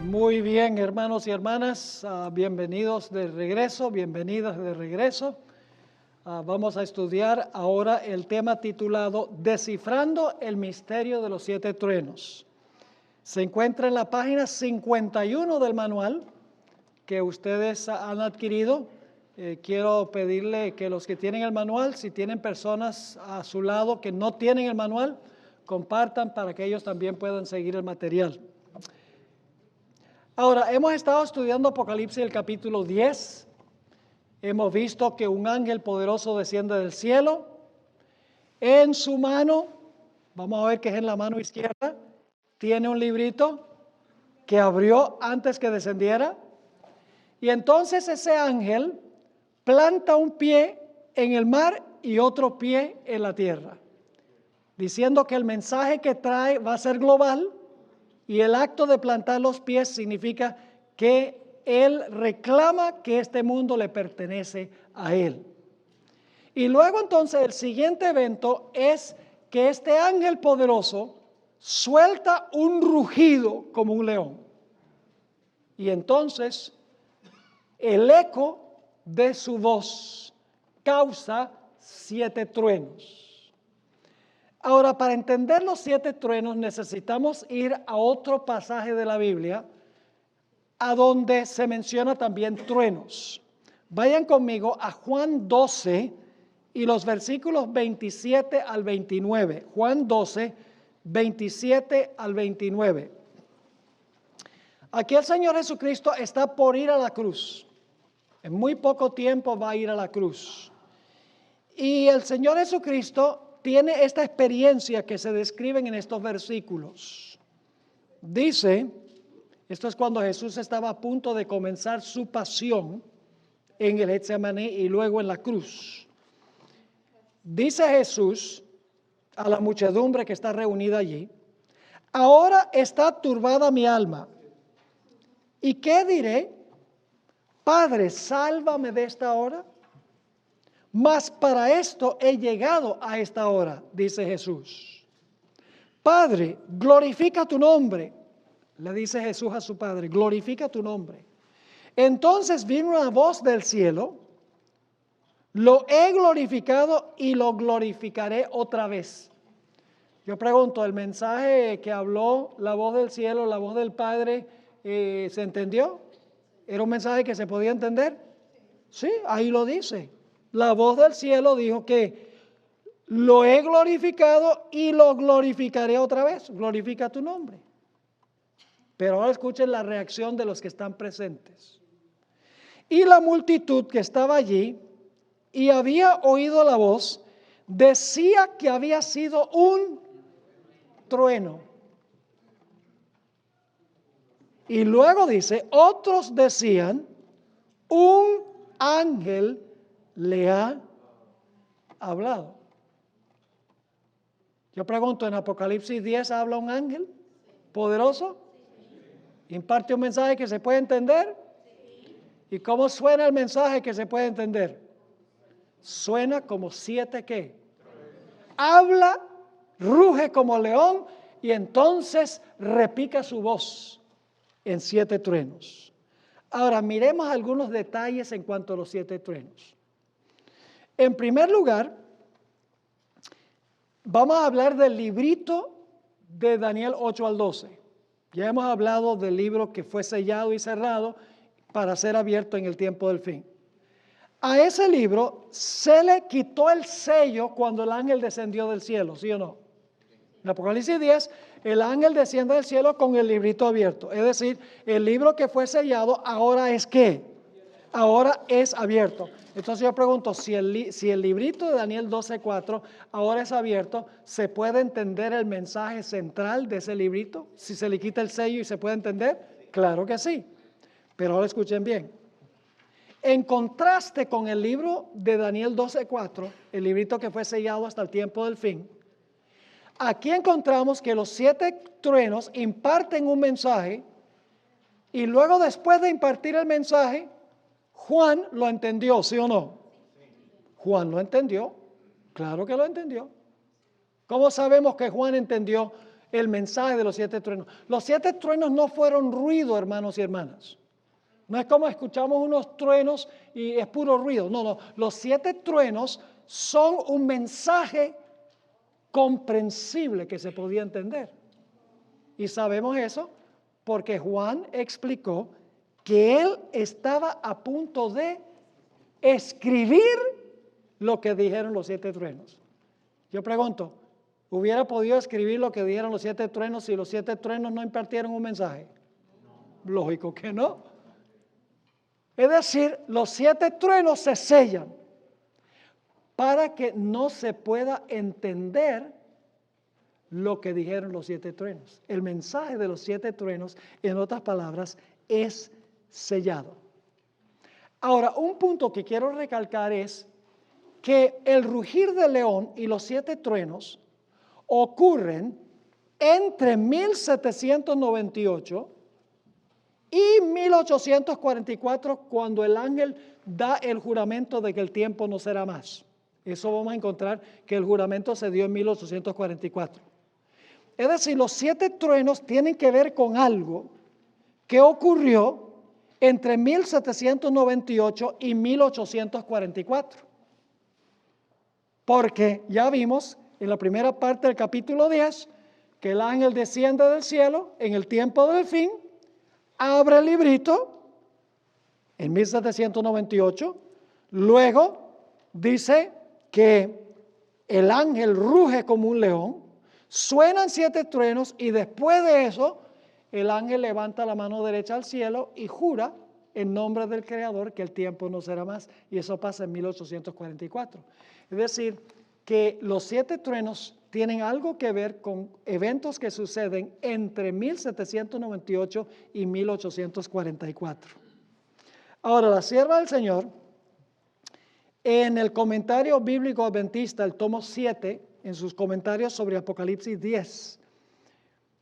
Muy bien, hermanos y hermanas, bienvenidos de regreso, bienvenidas de regreso. Vamos a estudiar ahora el tema titulado Descifrando el misterio de los 7 truenos. Se encuentra en la página 51 del manual que ustedes han adquirido. Quiero pedirle que los que tienen el manual, si tienen personas a su lado que no tienen el manual, compartan para que ellos también puedan seguir el material. Ahora, hemos estado estudiando Apocalipsis el capítulo 10. Hemos visto que un ángel poderoso desciende del cielo. En su mano, vamos a ver que es en la mano izquierda, tiene un librito que abrió antes que descendiera. Y entonces ese ángel planta un pie en el mar y otro pie en la tierra, diciendo que el mensaje que trae va a ser global. Y el acto de plantar los pies significa que él reclama que este mundo le pertenece a él. Y luego entonces el siguiente evento es que este ángel poderoso suelta un rugido como un león. Y entonces el eco de su voz causa 7 truenos. Ahora, para entender los 7 truenos necesitamos ir a otro pasaje de la Biblia a donde se menciona también truenos. Vayan conmigo a Juan 12 y los versículos 27 al 29. Juan 12, 27 al 29. Aquí el Señor Jesucristo está por ir a la cruz. En muy poco tiempo va a ir a la cruz. Y el Señor Jesucristo tiene esta experiencia que se describen en estos versículos. Dice, esto es cuando Jesús estaba a punto de comenzar su pasión en el Getsemaní y luego en la cruz. Dice Jesús a la muchedumbre que está reunida allí: ahora está turbada mi alma. ¿Y qué diré? Padre, sálvame de esta hora. Mas para esto he llegado a esta hora, dice Jesús. Padre, glorifica tu nombre, le dice Jesús a su Padre, glorifica tu nombre. Entonces vino una voz del cielo: lo he glorificado y lo glorificaré otra vez. Yo pregunto, ¿el mensaje que habló la voz del cielo, la voz del Padre, se entendió? ¿Era un mensaje que se podía entender? Sí, ahí lo dice. La voz del cielo dijo que lo he glorificado y lo glorificaré otra vez. Glorifica tu nombre. Pero ahora escuchen la reacción de los que están presentes. Y la multitud que estaba allí y había oído la voz, decía que había sido un trueno. Y luego dice, otros decían, un ángel le ha hablado. Yo pregunto, ¿en Apocalipsis 10 habla un ángel poderoso? ¿Imparte un mensaje que se puede entender? ¿Y cómo suena el mensaje que se puede entender? Suena como 7 ¿qué? Habla, ruge como león y entonces repica su voz en 7 truenos. Ahora miremos algunos detalles en cuanto a los 7 truenos. En primer lugar, vamos a hablar del librito de Daniel 8 al 12. Ya hemos hablado del libro que fue sellado y cerrado para ser abierto en el tiempo del fin. A ese libro se le quitó el sello cuando el ángel descendió del cielo, ¿sí o no? En Apocalipsis 10, el ángel desciende del cielo con el librito abierto. Es decir, el libro que fue sellado ahora es ¿qué? Ahora es abierto. Entonces yo pregunto, si el librito de Daniel 12:4 ahora es abierto, ¿se puede entender el mensaje central de ese librito? Si se le quita el sello y se puede entender, claro que sí. Pero ahora escuchen bien. En contraste con el libro de Daniel 12:4, el librito que fue sellado hasta el tiempo del fin, aquí encontramos que los 7 truenos imparten un mensaje y luego después de impartir el mensaje, Juan lo entendió, ¿sí o no? Juan lo entendió, claro que lo entendió. ¿Cómo sabemos que Juan entendió el mensaje de los 7 truenos. Los 7 truenos no fueron ruido, hermanos y hermanas. No es como escuchamos unos truenos y es puro ruido. No, no. Los 7 truenos son un mensaje comprensible que se podía entender. Y sabemos eso porque Juan explicó que él estaba a punto de escribir lo que dijeron los 7 truenos. Yo pregunto, ¿hubiera podido escribir lo que dijeron los 7 truenos si los 7 truenos no impartieron un mensaje? Lógico que no. Es decir, los 7 truenos se sellan para que no se pueda entender lo que dijeron los 7 truenos. El mensaje de los 7 truenos, en otras palabras, es sellado. Ahora, un punto que quiero recalcar es que el rugir del león y los 7 truenos ocurren entre 1798 y 1844, cuando el ángel da el juramento de que el tiempo no será más. Eso vamos a encontrar que el juramento se dio en 1844. Es decir, los 7 truenos tienen que ver con algo que ocurrió entre 1798 y 1844. Porque ya vimos en la primera parte del capítulo 10 que el ángel desciende del cielo en el tiempo del fin, abre el librito en 1798, luego dice que el ángel ruge como un león, suenan 7 truenos y después de eso el ángel levanta la mano derecha al cielo y jura en nombre del Creador que el tiempo no será más, y eso pasa en 1844. Es decir, que los 7 truenos tienen algo que ver con eventos que suceden entre 1798 y 1844. Ahora, la sierva del Señor, en el comentario bíblico adventista, el tomo 7, en sus comentarios sobre Apocalipsis 10,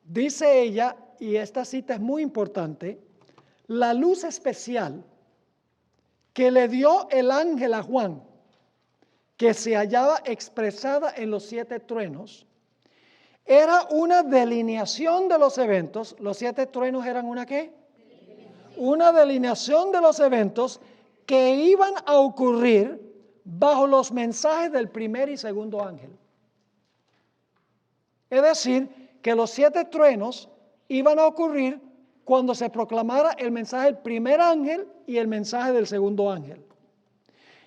dice ella, y esta cita es muy importante, la luz especial que le dio el ángel a Juan, que se hallaba expresada en los 7 truenos, era una delineación de los eventos. Los 7 truenos eran ¿una qué? Una delineación de los eventos que iban a ocurrir bajo los mensajes del primer y segundo ángel. Es decir, que los 7 truenos iban a ocurrir cuando se proclamara el mensaje del primer ángel y el mensaje del segundo ángel.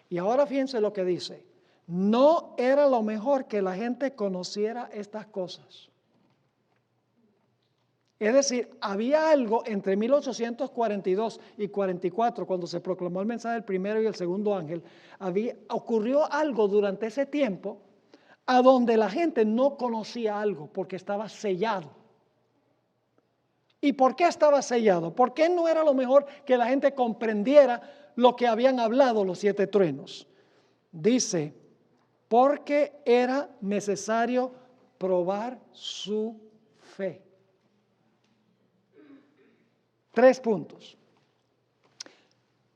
Y ahora fíjense lo que dice. No era lo mejor que la gente conociera estas cosas. Es decir, había algo entre 1842 y 44, cuando se proclamó el mensaje del primero y el segundo ángel, ocurrió algo durante ese tiempo a donde la gente no conocía algo porque estaba sellado. ¿Y por qué estaba sellado? ¿Por qué no era lo mejor que la gente comprendiera lo que habían hablado los 7 truenos? Dice, porque era necesario probar su fe. 3 puntos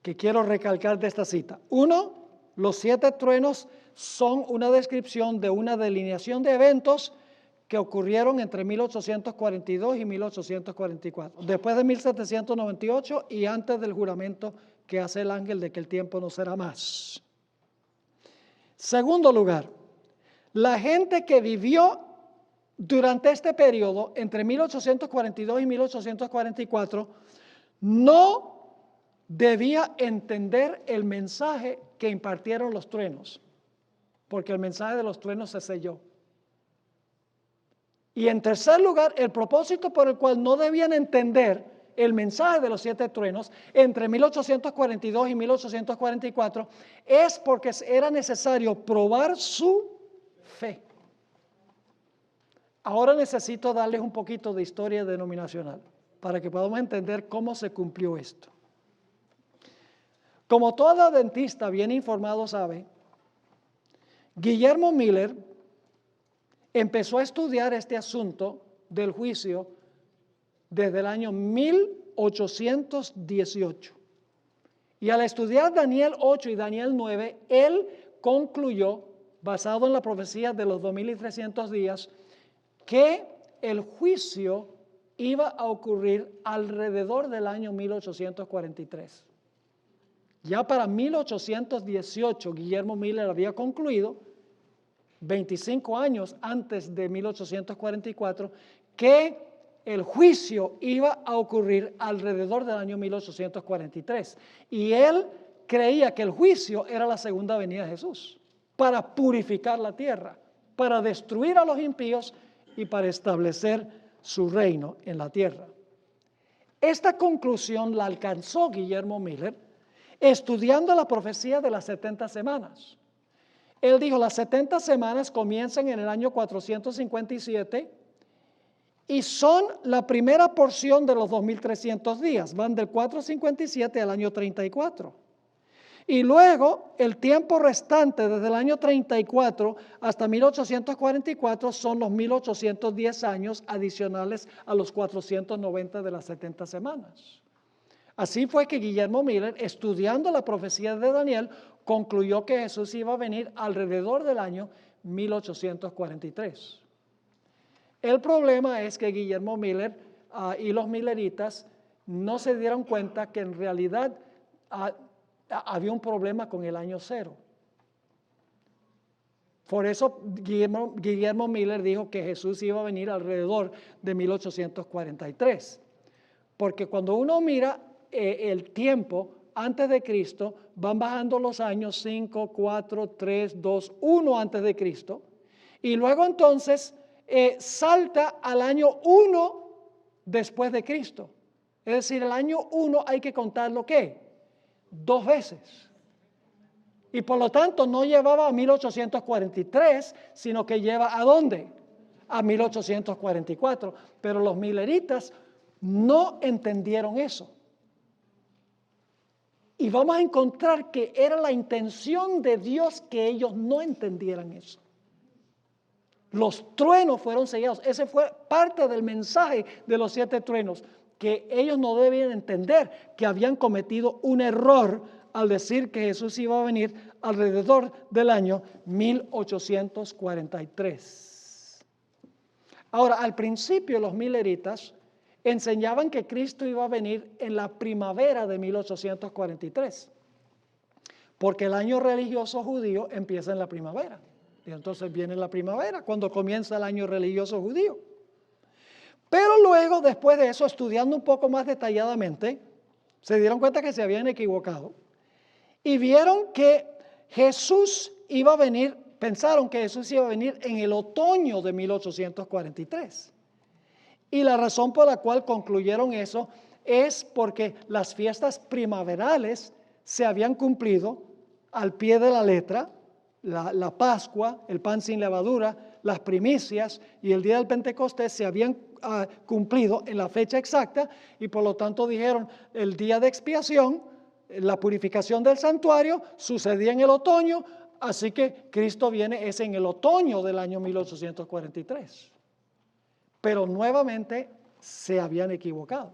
que quiero recalcar de esta cita. 1, los 7 truenos son una descripción de una delineación de eventos que ocurrieron entre 1842 y 1844, después de 1798 y antes del juramento que hace el ángel de que el tiempo no será más. Segundo lugar, la gente que vivió durante este periodo, entre 1842 y 1844, no debía entender el mensaje que impartieron los truenos, porque el mensaje de los truenos se selló. Y en tercer lugar, el propósito por el cual no debían entender el mensaje de los 7 truenos entre 1842 y 1844 es porque era necesario probar su fe. Ahora necesito darles un poquito de historia denominacional para que podamos entender cómo se cumplió esto. Como todo adventista bien informado sabe, Guillermo Miller empezó a estudiar este asunto del juicio desde el año 1818. Y al estudiar Daniel 8 y Daniel 9, él concluyó, basado en la profecía de los 2300 días, que el juicio iba a ocurrir alrededor del año 1843. Ya para 1818 Guillermo Miller había concluido, 25 años antes de 1844, que el juicio iba a ocurrir alrededor del año 1843. Y él creía que el juicio era la segunda venida de Jesús, para purificar la tierra, para destruir a los impíos y para establecer su reino en la tierra. Esta conclusión la alcanzó Guillermo Miller estudiando la profecía de las 70 semanas. Él dijo, las 70 semanas comienzan en el año 457 y son la primera porción de los 2300 días. Van del 457 al año 34. Y luego el tiempo restante desde el año 34 hasta 1844 son los 1810 años adicionales a los 490 de las 70 semanas. Así fue que Guillermo Miller, estudiando la profecía de Daniel, concluyó que Jesús iba a venir alrededor del año 1843. El problema es que Guillermo Miller y los milleritas no se dieron cuenta que en realidad había un problema con el año cero. Por eso Guillermo Miller dijo que Jesús iba a venir alrededor de 1843. Porque cuando uno mira el tiempo antes de Cristo, van bajando los años 5, 4, 3, 2, 1 antes de Cristo. Y luego entonces salta al año 1 después de Cristo. Es decir, el año 1 hay que contarlo ¿qué? 2 veces. Y por lo tanto no llevaba a 1843, sino que lleva ¿a dónde? A 1844. Pero los milleritas no entendieron eso. Y vamos a encontrar que era la intención de Dios que ellos no entendieran eso. Los truenos fueron sellados. Ese fue parte del mensaje de los 7 truenos, que ellos no debían entender que habían cometido un error al decir que Jesús iba a venir alrededor del año 1843. Ahora, al principio los milleritas enseñaban que Cristo iba a venir en la primavera de 1843, porque el año religioso judío empieza en la primavera. Y entonces viene la primavera, cuando comienza el año religioso judío. Pero luego, después de eso, estudiando un poco más detalladamente, se dieron cuenta que se habían equivocado y vieron que Jesús iba a venir, pensaron que Jesús iba a venir en el otoño de 1843. Y la razón por la cual concluyeron eso es porque las fiestas primaverales se habían cumplido al pie de la letra, la Pascua, el pan sin levadura, las primicias y el día del Pentecostés se habían cumplido en la fecha exacta y por lo tanto dijeron el día de expiación, la purificación del santuario sucedía en el otoño, así que Cristo viene es en el otoño del año 1843. Pero nuevamente se habían equivocado.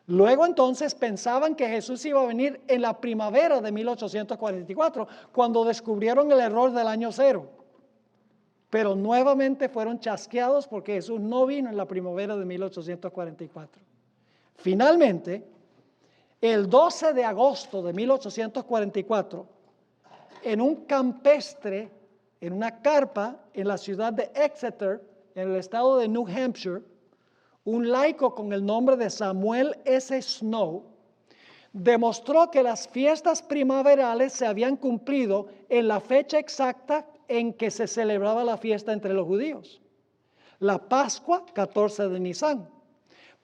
Luego entonces pensaban que Jesús iba a venir en la primavera de 1844, cuando descubrieron el error del año cero. Pero nuevamente fueron chasqueados porque Jesús no vino en la primavera de 1844. Finalmente, el 12 de agosto de 1844, en un campestre, en una carpa en la ciudad de Exeter, en el estado de New Hampshire, un laico con el nombre de Samuel S. Snow demostró que las fiestas primaverales se habían cumplido en la fecha exacta en que se celebraba la fiesta entre los judíos. La Pascua, 14 de Nisan.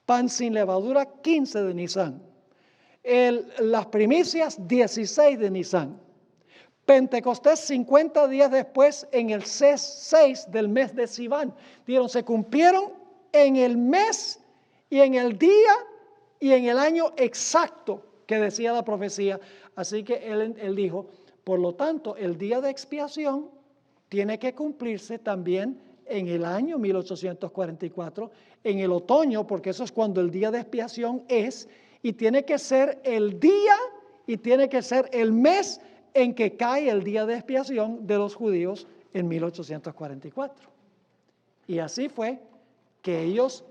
Pan sin levadura, 15 de Nisan. Las primicias, 16 de Nisan. Pentecostés 50 días después en el 6 del mes de Sivan. Dijeron, se cumplieron en el mes y en el día y en el año exacto que decía la profecía. Así que él dijo, por lo tanto, el día de expiación tiene que cumplirse también en el año 1844, en el otoño, porque eso es cuando el día de expiación es, y tiene que ser el día y tiene que ser el mes en que cae el día de expiación de los judíos en 1844. Y así fue que ellos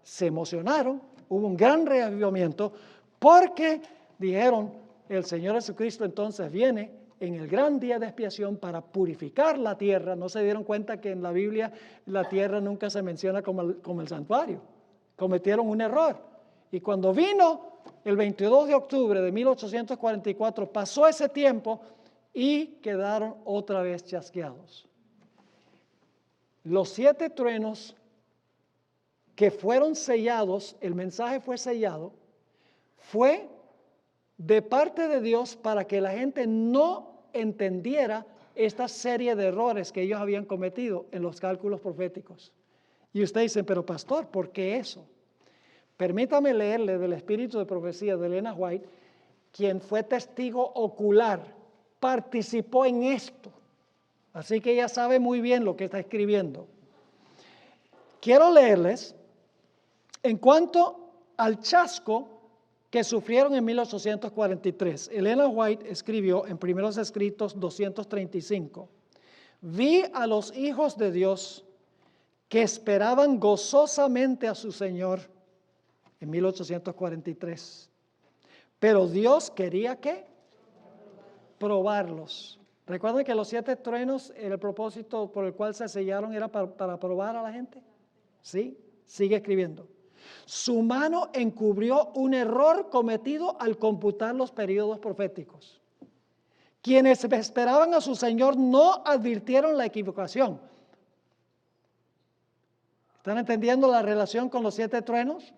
se emocionaron, hubo un gran reavivamiento, porque dijeron, el Señor Jesucristo entonces viene en el gran día de expiación para purificar la tierra. No se dieron cuenta que en la Biblia la tierra nunca se menciona como el santuario. Cometieron un error. Y cuando vino el 22 de octubre de 1844, pasó ese tiempo y quedaron otra vez chasqueados. Los 7 truenos que fueron sellados, el mensaje fue sellado, fue de parte de Dios para que la gente no entendiera esta serie de errores que ellos habían cometido en los cálculos proféticos. Y ustedes dicen, pero pastor, ¿por qué eso? Permítame leerle del Espíritu de Profecía de Elena White, quien fue testigo ocular, participó en esto. Así que ella sabe muy bien lo que está escribiendo. Quiero leerles en cuanto al chasco que sufrieron en 1843. Elena White escribió en Primeros Escritos 235, vi a los hijos de Dios que esperaban gozosamente a su Señor en 1843. Pero Dios quería ¿qué? Probarlos. ¿Recuerdan que los 7 truenos, el propósito por el cual se sellaron era para probar a la gente? Sí, sigue escribiendo. Su mano encubrió un error cometido al computar los periodos proféticos. Quienes esperaban a su Señor no advirtieron la equivocación. ¿Están entendiendo la relación con los 7 truenos?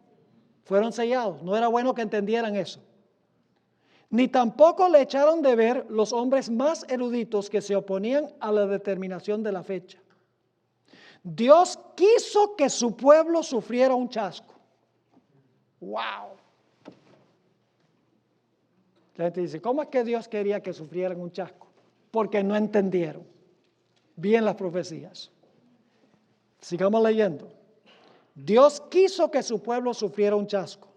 Fueron sellados. No era bueno que entendieran eso. Ni tampoco le echaron de ver los hombres más eruditos que se oponían a la determinación de la fecha. Dios quiso que su pueblo sufriera un chasco. ¡Wow! La gente dice, ¿cómo es que Dios quería que sufrieran un chasco? Porque no entendieron bien las profecías. Sigamos leyendo. Dios quiso que su pueblo sufriera un chasco.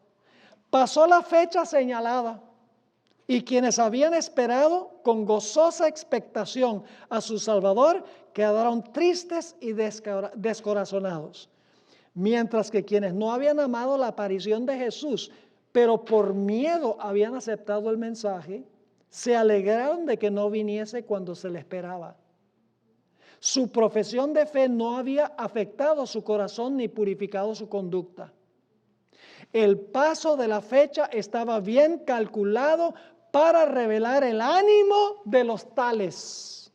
Pasó la fecha señalada y quienes habían esperado con gozosa expectación a su Salvador quedaron tristes y descorazonados. Mientras que quienes no habían amado la aparición de Jesús, pero por miedo habían aceptado el mensaje, se alegraron de que no viniese cuando se le esperaba. Su profesión de fe no había afectado su corazón ni purificado su conducta. El paso de la fecha estaba bien calculado para revelar el ánimo de los tales.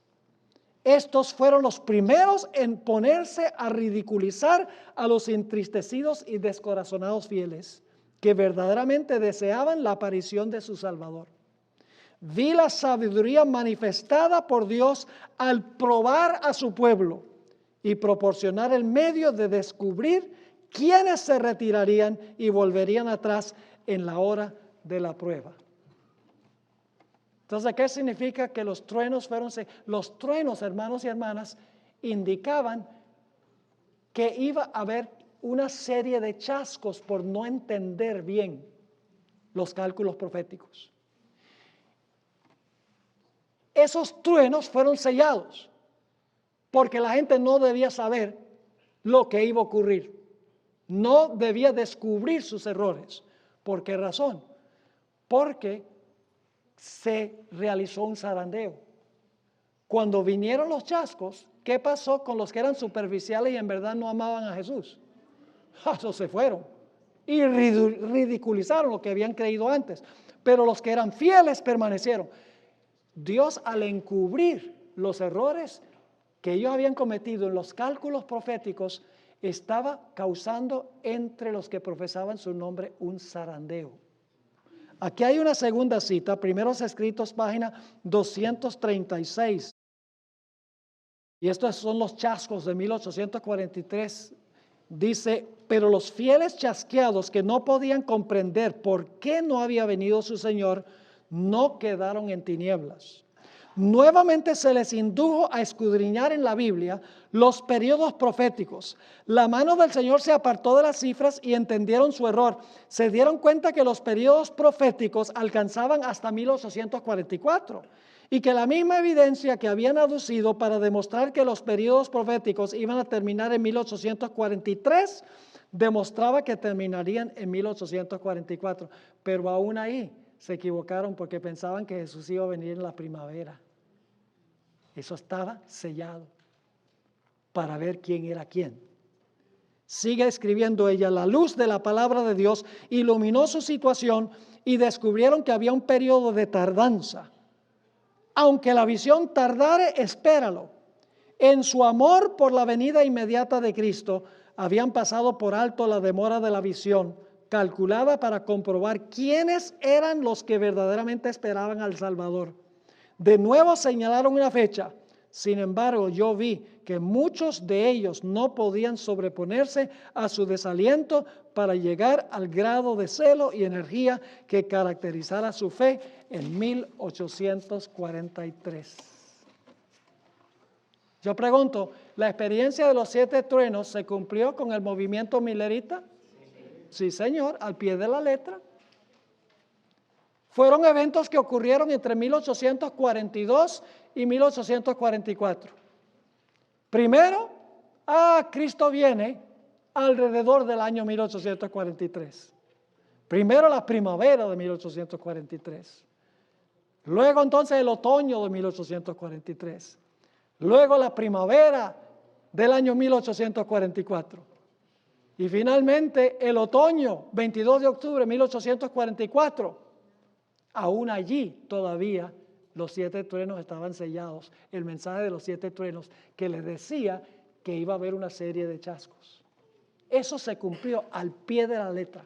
Estos fueron los primeros en ponerse a ridiculizar a los entristecidos y descorazonados fieles, que verdaderamente deseaban la aparición de su Salvador. Vi la sabiduría manifestada por Dios al probar a su pueblo y proporcionar el medio de descubrir quiénes se retirarían y volverían atrás en la hora de la prueba. Entonces, ¿qué significa que los truenos fueron? Los truenos, hermanos y hermanas, indicaban que iba a haber una serie de chascos por no entender bien los cálculos proféticos. Esos truenos fueron sellados porque la gente no debía saber lo que iba a ocurrir. No debía descubrir sus errores. ¿Por qué razón? Porque se realizó un zarandeo. Cuando vinieron los chascos, ¿qué pasó con los que eran superficiales y en verdad no amaban a Jesús? Esos se fueron y ridiculizaron lo que habían creído antes. Pero los que eran fieles permanecieron. Dios, al encubrir los errores que ellos habían cometido en los cálculos proféticos, estaba causando entre los que profesaban su nombre un zarandeo. Aquí hay una segunda cita, Primeros Escritos, página 236. Y estos son los chascos de 1843. Dice, pero los fieles chasqueados que no podían comprender por qué no había venido su Señor, no quedaron en tinieblas. Nuevamente se les indujo a escudriñar en la Biblia los periodos proféticos. La mano del Señor se apartó de las cifras y entendieron su error. Se dieron cuenta que los periodos proféticos alcanzaban hasta 1844 y que la misma evidencia que habían aducido para demostrar que los periodos proféticos iban a terminar en 1843, demostraba que terminarían en 1844. Pero aún ahí se equivocaron porque pensaban que Jesús iba a venir en la primavera. Eso estaba sellado para ver quién era quién. Sigue escribiendo ella: la luz de la palabra de Dios iluminó su situación y descubrieron que había un periodo de tardanza. Aunque la visión tardare, espéralo. En su amor por la venida inmediata de Cristo, habían pasado por alto la demora de la visión, calculada para comprobar quiénes eran los que verdaderamente esperaban al Salvador. De nuevo señalaron una fecha. Sin embargo, yo vi que muchos de ellos no podían sobreponerse a su desaliento para llegar al grado de celo y energía que caracterizara su fe en 1843. Yo pregunto, ¿la experiencia de los 7 truenos se cumplió con el movimiento milerita? Sí, señor, al pie de la letra. Fueron eventos que ocurrieron entre 1842 y 1844. Primero, Cristo viene alrededor del año 1843. Primero la primavera de 1843. Luego entonces el otoño de 1843. Luego la primavera del año 1844. Y finalmente el otoño, 22 de octubre de 1844. Aún allí todavía los 7 truenos estaban sellados. El mensaje de los 7 truenos que les decía que iba a haber una serie de chascos. Eso se cumplió al pie de la letra.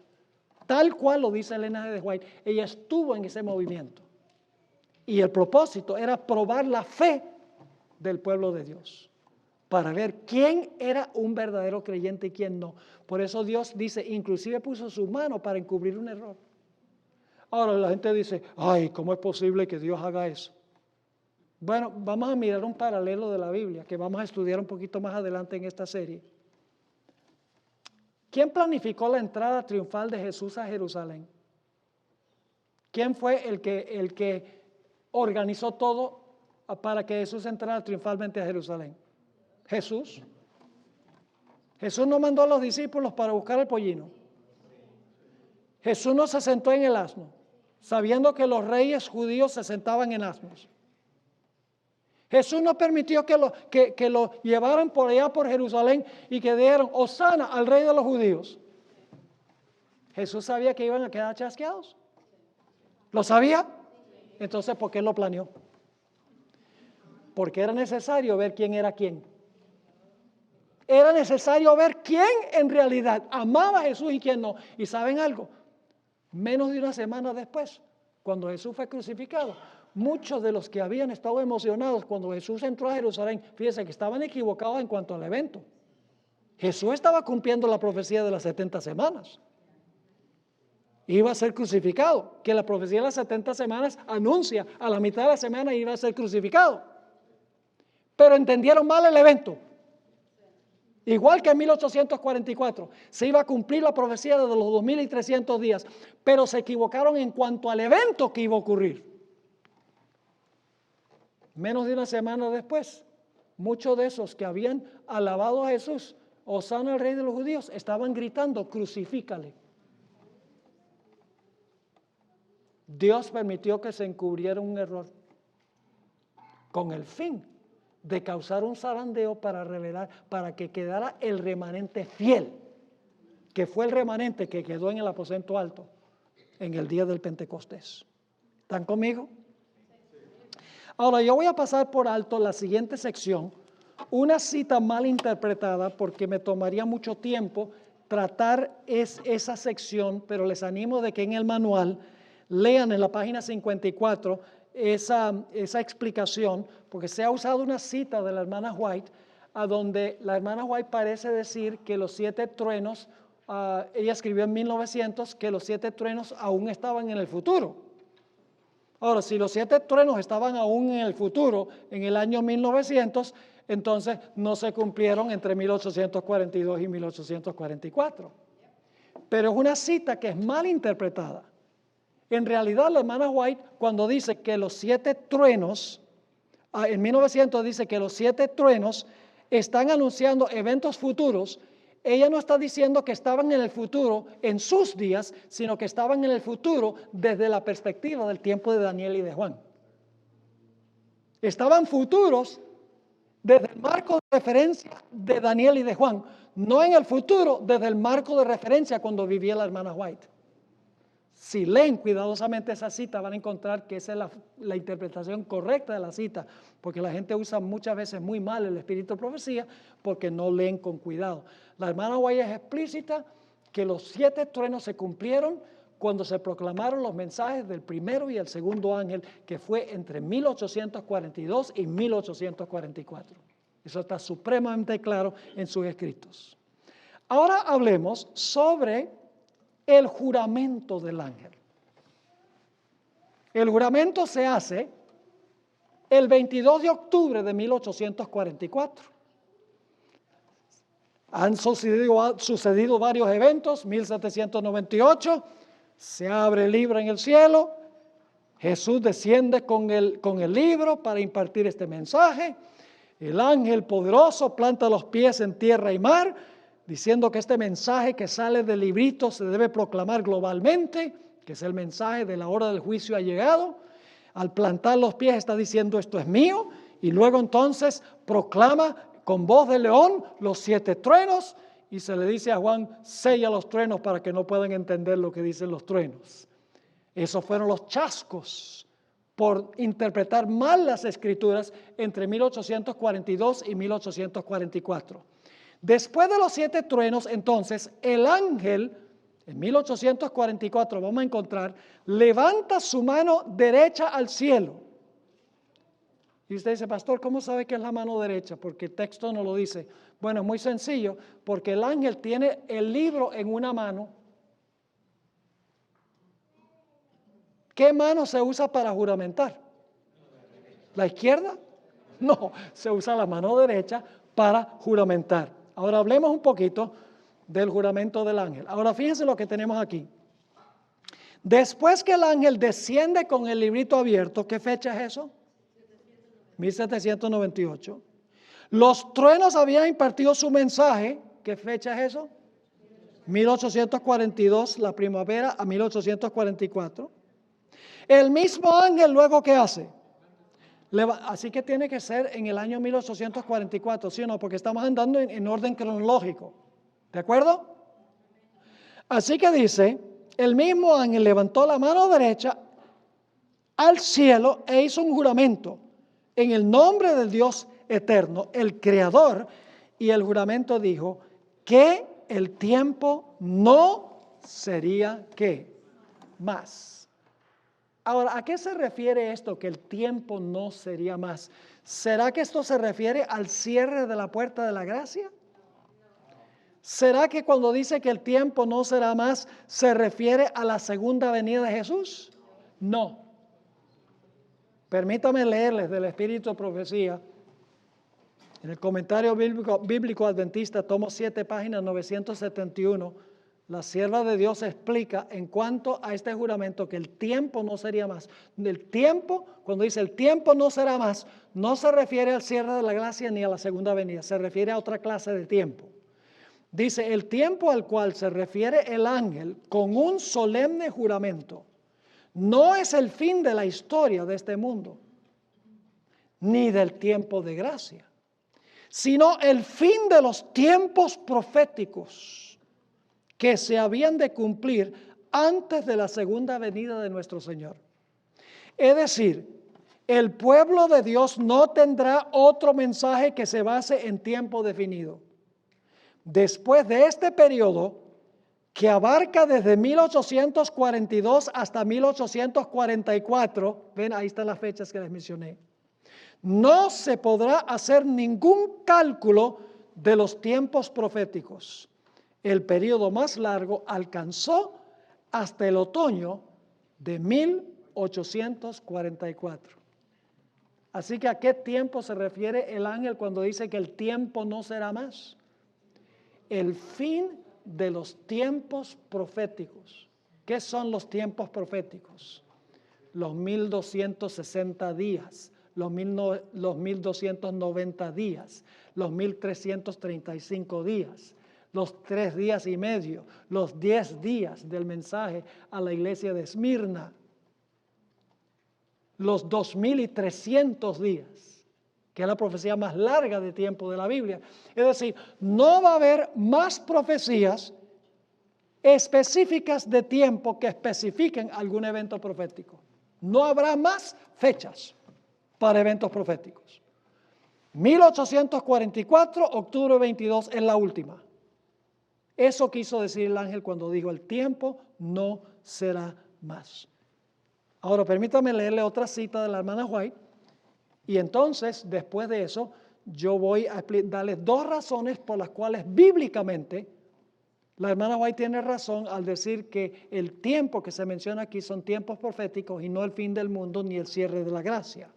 Tal cual lo dice Elena G. de White. Ella estuvo en ese movimiento. Y el propósito era probar la fe del pueblo de Dios, para ver quién era un verdadero creyente y quién no. Por eso Dios dice, inclusive puso su mano para encubrir un error. Ahora la gente dice, ay, ¿cómo es posible que Dios haga eso? Bueno, vamos a mirar un paralelo de la Biblia, que vamos a estudiar un poquito más adelante en esta serie. ¿Quién planificó la entrada triunfal de Jesús a Jerusalén? ¿Quién fue el que organizó todo para que Jesús entrara triunfalmente a Jerusalén? Jesús. Jesús no mandó a los discípulos para buscar el pollino. Jesús no se sentó en el asno, sabiendo que los reyes judíos se sentaban en asnos. Jesús no permitió que lo llevaran por allá por Jerusalén y que dieran Hosana al rey de los judíos. Jesús sabía que iban a quedar chasqueados. ¿Lo sabía? Entonces, ¿por qué lo planeó? Porque era necesario ver quién era quién. Era necesario ver quién en realidad amaba a Jesús y quién no. ¿Y saben algo? Menos de una semana después, cuando Jesús fue crucificado, muchos de los que habían estado emocionados cuando Jesús entró a Jerusalén, fíjense que estaban equivocados en cuanto al evento. Jesús estaba cumpliendo la profecía de las 70 semanas. Iba a ser crucificado, que la profecía de las 70 semanas anuncia a la mitad de la semana iba a ser crucificado. Pero entendieron mal el evento. Igual que en 1844, se iba a cumplir la profecía de los 2300 días, pero se equivocaron en cuanto al evento que iba a ocurrir. Menos de una semana después, muchos de esos que habían alabado a Jesús, Hosana al rey de los judíos, estaban gritando, crucifícale. Dios permitió que se encubriera un error con el fin de causar un zarandeo para revelar, para que quedara el remanente fiel, que fue el remanente que quedó en el aposento alto en el día del Pentecostés. ¿Están conmigo? Ahora yo voy a pasar por alto la siguiente sección, una cita mal interpretada porque me tomaría mucho tiempo tratar esa sección, pero les animo de que en el manual lean en la página 54 esa explicación, porque se ha usado una cita de la hermana White, a donde la hermana White parece decir que los 7 truenos, ella escribió en 1900, que los 7 truenos aún estaban en el futuro. Ahora, si los 7 truenos estaban aún en el futuro, en el año 1900, entonces no se cumplieron entre 1842 y 1844. Pero es una cita que es mal interpretada. En realidad, la hermana White, cuando dice que los 7 truenos, en 1900 dice que los 7 truenos están anunciando eventos futuros, ella no está diciendo que estaban en el futuro en sus días, sino que estaban en el futuro desde la perspectiva del tiempo de Daniel y de Juan. Estaban futuros desde el marco de referencia de Daniel y de Juan, no en el futuro desde el marco de referencia cuando vivía la hermana White. Si leen cuidadosamente esa cita van a encontrar que esa es la interpretación correcta de la cita, porque la gente usa muchas veces muy mal el espíritu de profecía porque no leen con cuidado. La hermana White es explícita que los 7 truenos se cumplieron cuando se proclamaron los mensajes del primero y el segundo ángel, que fue entre 1842 y 1844. Eso está supremamente claro en sus escritos. Ahora hablemos sobre el juramento del ángel. El juramento se hace el 22 de octubre de 1844. Han sucedido varios eventos. 1798, se abre el libro en el cielo. Jesús desciende con el libro para impartir este mensaje. El ángel poderoso planta los pies en tierra y mar, diciendo que este mensaje que sale del librito se debe proclamar globalmente, que es el mensaje de la hora del juicio ha llegado. Al plantar los pies está diciendo esto es mío, y luego entonces proclama con voz de león los 7 truenos, y se le dice a Juan, sella los truenos para que no puedan entender lo que dicen los truenos. Esos fueron los chascos por interpretar mal las escrituras entre 1842 y 1844. Después de los 7 truenos, entonces, el ángel, en 1844 vamos a encontrar, levanta su mano derecha al cielo. Y usted dice, pastor, ¿cómo sabe que es la mano derecha? Porque el texto no lo dice. Bueno, es muy sencillo, porque el ángel tiene el libro en una mano. ¿Qué mano se usa para juramentar? ¿La izquierda? No, se usa la mano derecha para juramentar. Ahora hablemos un poquito del juramento del ángel. Ahora fíjense lo que tenemos aquí. Después que el ángel desciende con el librito abierto, ¿qué fecha es eso? 1798. Los truenos habían impartido su mensaje, ¿qué fecha es eso? 1842, la primavera a 1844. El mismo ángel luego, ¿qué hace? Así que tiene que ser en el año 1844, ¿sí o no? Porque estamos andando en orden cronológico. ¿De acuerdo? Así que dice, el mismo ángel levantó la mano derecha al cielo e hizo un juramento en el nombre del Dios eterno, el Creador, y el juramento dijo que el tiempo no sería, ¿qué? Más. Ahora, ¿a qué se refiere esto, que el tiempo no sería más? ¿Será que esto se refiere al cierre de la puerta de la gracia? ¿Será que cuando dice que el tiempo no será más, se refiere a la segunda venida de Jesús? No. Permítame leerles del Espíritu de Profecía. En el comentario bíblico adventista, tomo 7, página 971, la sierva de Dios explica en cuanto a este juramento que el tiempo no sería más. El tiempo, cuando dice el tiempo no será más, no se refiere al cierre de la gracia ni a la segunda venida, se refiere a otra clase de tiempo. Dice, el tiempo al cual se refiere el ángel con un solemne juramento no es el fin de la historia de este mundo, ni del tiempo de gracia, sino el fin de los tiempos proféticos que se habían de cumplir antes de la segunda venida de nuestro Señor. Es decir, el pueblo de Dios no tendrá otro mensaje que se base en tiempo definido. Después de este periodo, que abarca desde 1842 hasta 1844, ven, ahí están las fechas que les mencioné, no se podrá hacer ningún cálculo de los tiempos proféticos. El periodo más largo alcanzó hasta el otoño de 1844. Así que ¿a qué tiempo se refiere el ángel cuando dice que el tiempo no será más? El fin de los tiempos proféticos ¿Qué son los tiempos proféticos? Los 1260 días, los 1290 días, los 1335 días, los 3 días y medio, los 10 días del mensaje a la iglesia de Esmirna, los 2300 días, que es la profecía más larga de tiempo de la Biblia. Es decir, no va a haber más profecías específicas de tiempo que especifiquen algún evento profético. No habrá más fechas para eventos proféticos. 1844, octubre 22 es la última. Eso quiso decir el ángel cuando dijo: el tiempo no será más. Ahora permítame leerle otra cita de la hermana White, y entonces después de eso yo voy a darles 2 razones por las cuales bíblicamente la hermana White tiene razón al decir que el tiempo que se menciona aquí son tiempos proféticos y no el fin del mundo ni el cierre de la gracia.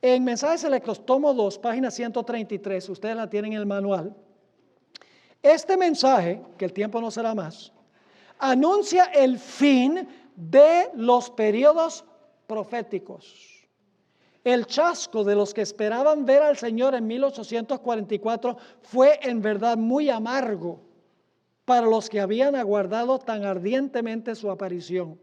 En Mensajes Selectos, tomo 2, página 133, ustedes la tienen en el manual. Este mensaje, que el tiempo no será más, anuncia el fin de los periodos proféticos. El chasco de los que esperaban ver al Señor en 1844 fue en verdad muy amargo para los que habían aguardado tan ardientemente su aparición.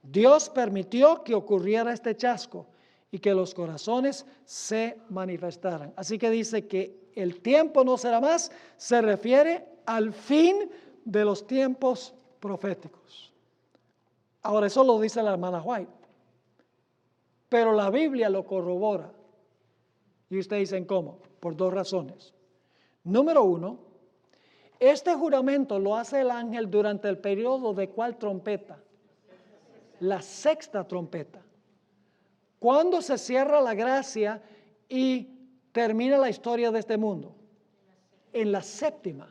Dios permitió que ocurriera este chasco y que los corazones se manifestaran. Así que dice que el tiempo no será más, se refiere al fin de los tiempos proféticos. Ahora, eso lo dice la hermana White, pero la Biblia lo corrobora. Y ustedes dicen, ¿cómo? Por 2 razones. Número 1, este juramento lo hace el ángel durante el periodo de ¿cuál trompeta? La 6ª trompeta. ¿Cuándo se cierra la gracia y termina la historia de este mundo? En la 7ª.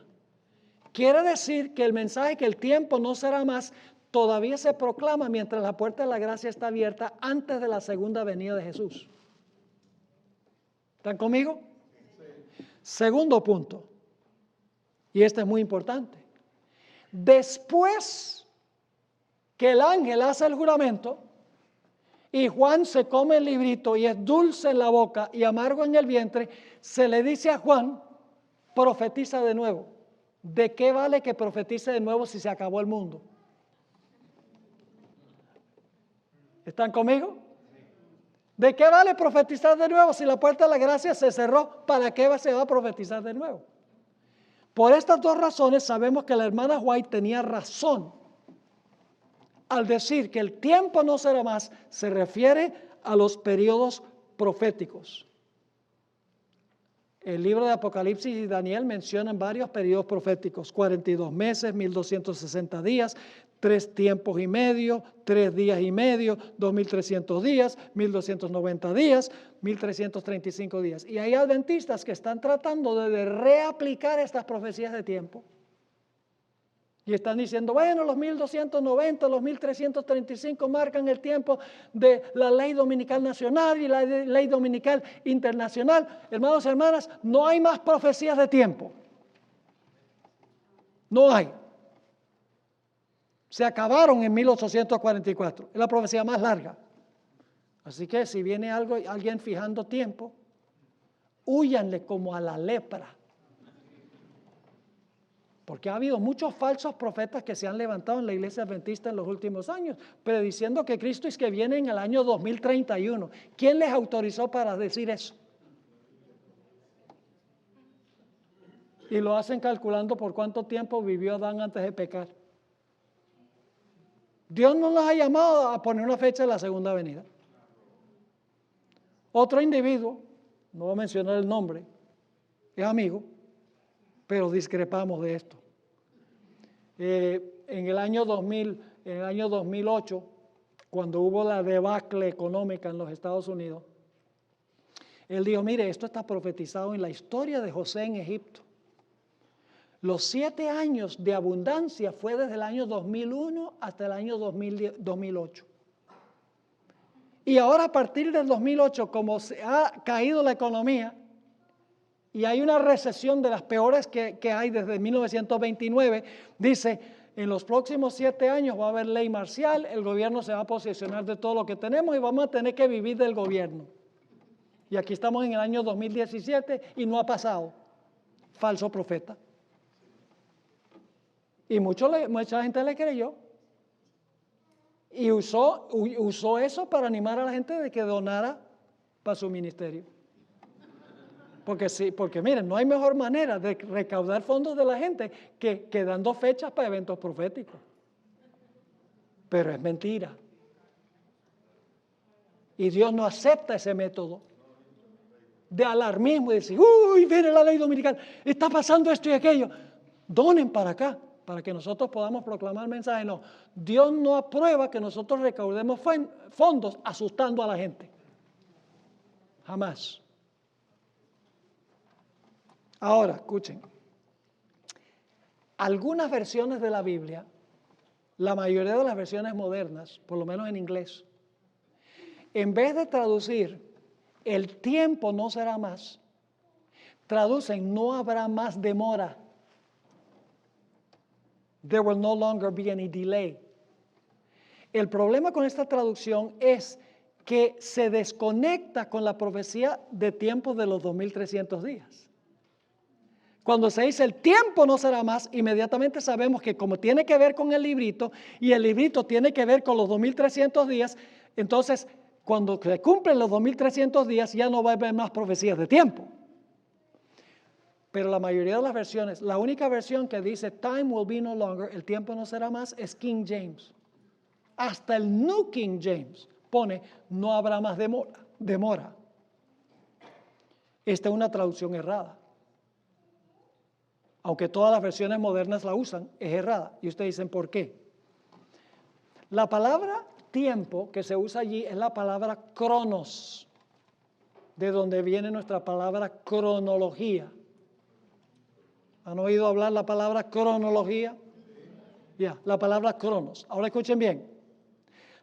Quiere decir que el mensaje que el tiempo no será más todavía se proclama mientras la puerta de la gracia está abierta antes de la segunda venida de Jesús. ¿Están conmigo? Sí. Segundo punto, y este es muy importante. Después que el ángel hace el juramento y Juan se come el librito y es dulce en la boca y amargo en el vientre, se le dice a Juan: profetiza de nuevo. ¿De qué vale que profetice de nuevo si se acabó el mundo? ¿Están conmigo? ¿De qué vale profetizar de nuevo si la puerta de la gracia se cerró? ¿Para qué se va a profetizar de nuevo? Por estas 2 razones sabemos que la hermana White tenía razón al decir que el tiempo no será más, se refiere a los periodos proféticos. El libro de Apocalipsis y Daniel mencionan varios periodos proféticos: 42 meses, 1260 días, 3 tiempos y medio, 3 días y medio, 2300 días, 1290 días, 1335 días. Y hay adventistas que están tratando de reaplicar estas profecías de tiempo. Y están diciendo, bueno, los 1290, los 1335 marcan el tiempo de la ley dominical nacional y la ley dominical internacional. Hermanos y hermanas, no hay más profecías de tiempo. No hay. Se acabaron en 1844. Es la profecía más larga. Así que si viene alguien fijando tiempo, húyanle como a la lepra. Porque ha habido muchos falsos profetas que se han levantado en la iglesia adventista en los últimos años, prediciendo que Cristo es que viene en el año 2031. ¿Quién les autorizó para decir eso? Y lo hacen calculando por cuánto tiempo vivió Adán antes de pecar. Dios no nos ha llamado a poner una fecha de la segunda venida. Otro individuo, no voy a mencionar el nombre, es amigo, pero discrepamos de esto. En el año 2008, cuando hubo la debacle económica en los Estados Unidos, él dijo, mire, esto está profetizado en la historia de José en Egipto. Los 7 años de abundancia fue desde el año 2001 hasta el año 2008. Y ahora a partir del 2008, como se ha caído la economía, y hay una recesión de las peores que hay desde 1929, dice, en los próximos 7 años va a haber ley marcial, el gobierno se va a posesionar de todo lo que tenemos y vamos a tener que vivir del gobierno. Y aquí estamos en el año 2017 y no ha pasado. Falso profeta. Y mucha gente le creyó. Y usó eso para animar a la gente de que donara para su ministerio. Porque miren, no hay mejor manera de recaudar fondos de la gente que dando fechas para eventos proféticos. Pero es mentira. Y Dios no acepta ese método de alarmismo y decir, uy, viene la ley dominical, está pasando esto y aquello. Donen para acá, para que nosotros podamos proclamar mensajes. No, Dios no aprueba que nosotros recaudemos fondos asustando a la gente. Jamás. Ahora, escuchen. Algunas versiones de la Biblia, la mayoría de las versiones modernas, por lo menos en inglés, en vez de traducir el tiempo no será más, traducen no habrá más demora. There will no longer be any delay. El problema con esta traducción es que se desconecta con la profecía de tiempos de los 2300 días. Cuando se dice el tiempo no será más, inmediatamente sabemos que como tiene que ver con el librito y el librito tiene que ver con los 2300 días, entonces cuando se cumplen los 2300 días ya no va a haber más profecías de tiempo. Pero la mayoría de las versiones, la única versión que dice time will be no longer, el tiempo no será más, es King James. Hasta el New King James pone no habrá más demora. Esta es una traducción errada. Aunque todas las versiones modernas la usan, es errada. Y ustedes dicen, ¿por qué? La palabra tiempo que se usa allí es la palabra cronos, de donde viene nuestra palabra cronología. ¿Han oído hablar la palabra cronología? Ya, la palabra cronos. Ahora escuchen bien.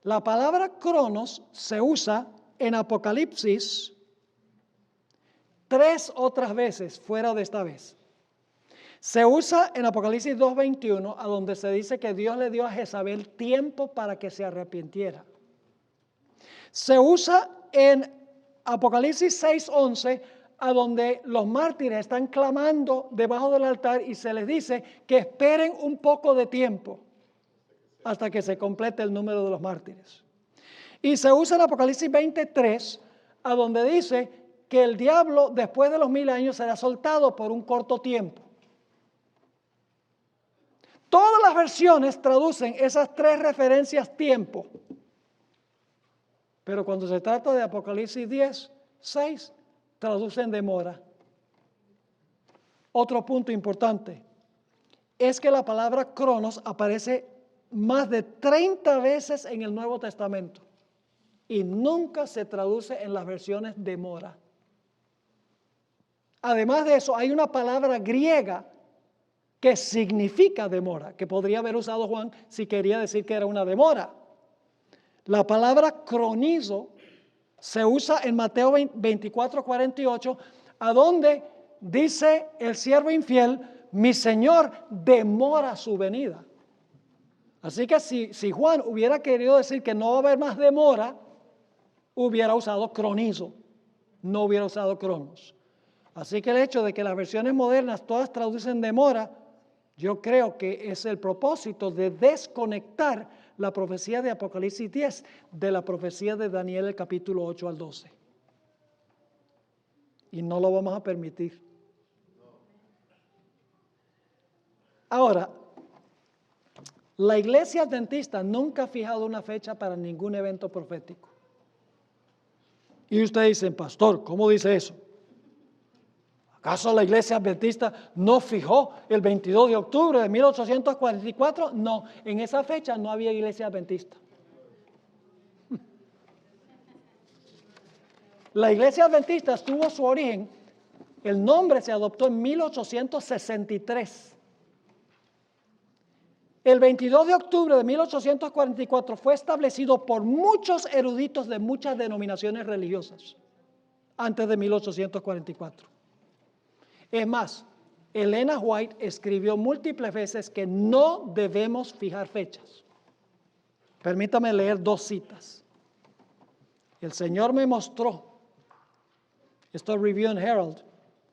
La palabra cronos se usa en Apocalipsis 3 otras veces fuera de esta vez. Se usa en Apocalipsis 2:21, a donde se dice que Dios le dio a Jezabel tiempo para que se arrepintiera. Se usa en Apocalipsis 6:11, a donde los mártires están clamando debajo del altar y se les dice que esperen un poco de tiempo hasta que se complete el número de los mártires. Y se usa en Apocalipsis 23, a donde dice que el diablo después de los 1000 años será soltado por un corto tiempo. Todas las versiones traducen esas 3 referencias tiempo. Pero cuando se trata de Apocalipsis 10:6, traducen demora. Otro punto importante es que la palabra cronos aparece más de 30 veces en el Nuevo Testamento y nunca se traduce en las versiones demora. Además de eso, hay una palabra griega que significa demora, que podría haber usado Juan si quería decir que era una demora. La palabra cronizo se usa en Mateo 24:48, a donde dice el siervo infiel, mi Señor demora su venida. Así que si Juan hubiera querido decir que no va a haber más demora, hubiera usado cronizo, no hubiera usado cronos. Así que el hecho de que las versiones modernas todas traducen demora, yo creo que es el propósito de desconectar la profecía de Apocalipsis 10 de la profecía de Daniel el capítulo 8 al 12. Y no lo vamos a permitir. Ahora, la iglesia adventista nunca ha fijado una fecha para ningún evento profético. Y ustedes dicen, pastor, ¿cómo dice eso? ¿Acaso la iglesia adventista no fijó el 22 de octubre de 1844? No, en esa fecha no había iglesia adventista. La iglesia adventista tuvo su origen, el nombre se adoptó en 1863. El 22 de octubre de 1844 fue establecido por muchos eruditos de muchas denominaciones religiosas, antes de 1844. Es más, Elena White escribió múltiples veces que no debemos fijar fechas. Permítame leer 2 citas. El Señor me mostró, esto es Review and Herald,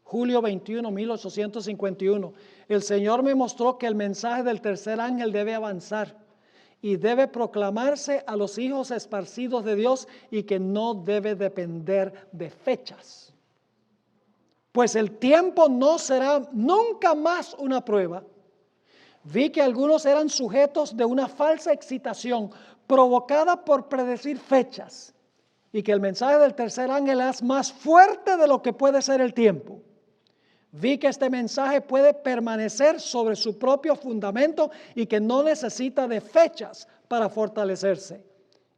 julio 21, 1851. El Señor me mostró que el mensaje del tercer ángel debe avanzar y debe proclamarse a los hijos esparcidos de Dios y que no debe depender de fechas. Pues el tiempo no será nunca más una prueba. Vi que algunos eran sujetos de una falsa excitación provocada por predecir fechas y que el mensaje del tercer ángel es más fuerte de lo que puede ser el tiempo. Vi que este mensaje puede permanecer sobre su propio fundamento y que no necesita de fechas para fortalecerse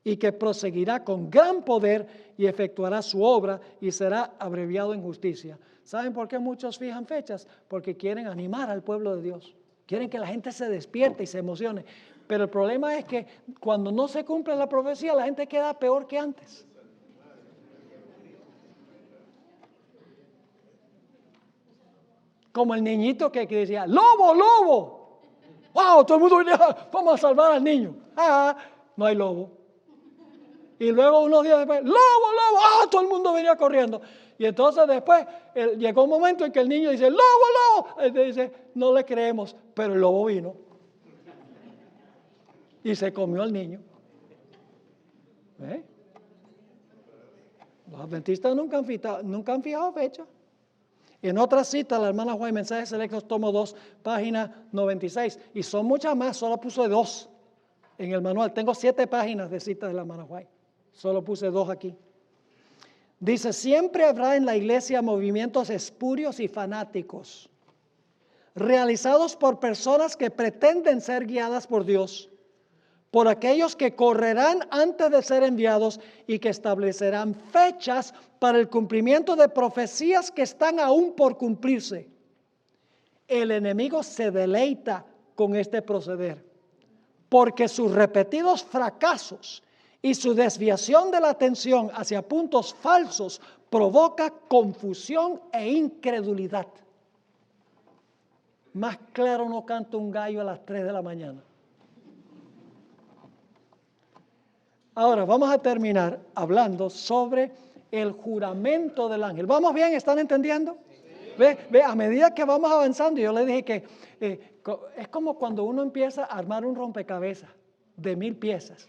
y que proseguirá con gran poder y efectuará su obra y será abreviado en justicia. ¿Saben por qué muchos fijan fechas? Porque quieren animar al pueblo de Dios. Quieren que la gente se despierte y se emocione. Pero el problema es que cuando no se cumple la profecía, la gente queda peor que antes. Como el niñito que decía, ¡lobo, lobo! ¡Wow! Todo el mundo venía, vamos a salvar al niño. No hay lobo. Y luego unos días después, ¡lobo, lobo! Todo el mundo venía corriendo. Y entonces después llegó un momento en que el niño dice, ¡lobo, lobo! Él dice, no le creemos, pero el lobo vino. Y se comió al niño. ¿Eh? Los adventistas nunca han fijado fecha. En otra cita, la hermana White, Mensajes Selectos, tomo 2, página 96. Y son muchas más, solo puse 2 en el manual. Tengo 7 páginas de citas de la hermana White. Solo puse 2 aquí. Dice, siempre habrá en la iglesia movimientos espurios y fanáticos, realizados por personas que pretenden ser guiadas por Dios, por aquellos que correrán antes de ser enviados y que establecerán fechas para el cumplimiento de profecías que están aún por cumplirse. El enemigo se deleita con este proceder, porque sus repetidos fracasos y su desviación de la atención hacia puntos falsos provoca confusión e incredulidad. Más claro no canta un gallo a las 3 de la mañana. Ahora vamos a terminar hablando sobre el juramento del ángel. ¿Vamos bien? ¿Están entendiendo? Ve, a medida que vamos avanzando, yo le dije que es como cuando uno empieza a armar un rompecabezas de 1000 piezas.